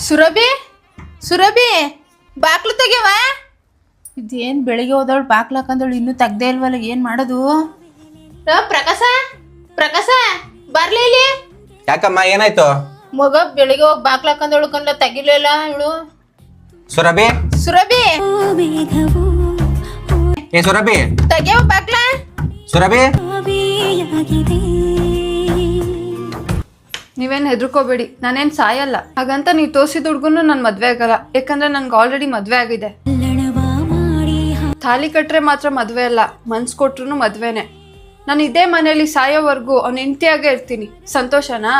ಸುರಭಿ ಸುರಭಿ ಬಾಕ್ಲು ತೆಗೆವ. ಇದೇನು ಬೆಳಿಗ್ಗೆ ಹೋದವಳು ಬಾಕ್ಲು ಹಾಕಂದವಳು ಇನ್ನೂ ತೆಗ್ದೇ ಇಲ್ವಲ್ಲ, ಏನು ಮಾಡೋದು? ಪ್ರಕಾಶ ಪ್ರಕಾಶ ಬರ್ಲಿ ಇಲ್ಲಿ. ಯಾಕಮ್ಮ ಏನಾಯ್ತು? ಮಗ ಬೆಳಿಗ್ಗೆ ಹೋಗಿ ಬಾಕ್ಲು ಹಾಕಂದವಳು ಕಂಡ ತೆಗಿಲಿಲ್ಲ ಇವಳು. ಸುರಭಿ ಸುರಭಿ ಏ ಸುರಭಿ ತೆಗಿಯವ ಬಾಕ್ಲ. ಸುರಭಿ ನೀವೇನು ಹೆದರ್ಕೋಬೇಡಿ, ನಾನೇನು ಸಾಯಲ್ಲ. ಹಾಗಂತ ನೀವು ತೋರಿಸಿದ ಹುಡುಗನು ನನ್ನ ಮದ್ವೆ ಆಗಲ್ಲ, ಯಾಕಂದ್ರೆ ನನ್ಗೆ ಆಲ್ರೆಡಿ ಮದ್ವೆ ಆಗಿದೆ. ತಾಲಿ ಕಟ್ರೆ ಮಾತ್ರ ಮದ್ವೆ ಅಲ್ಲ, ಮನ್ಸು ಕೊಟ್ರು ಮದ್ವೆನೆ. ನಾನು ಇದೇ ಮನೇಲಿ ಸಾಯೋವರೆಗೂ ಅವ್ನ ಹೆಂಡತಿಯಾಗೇ ಇರ್ತೀನಿ. ಸಂತೋಷನಾ?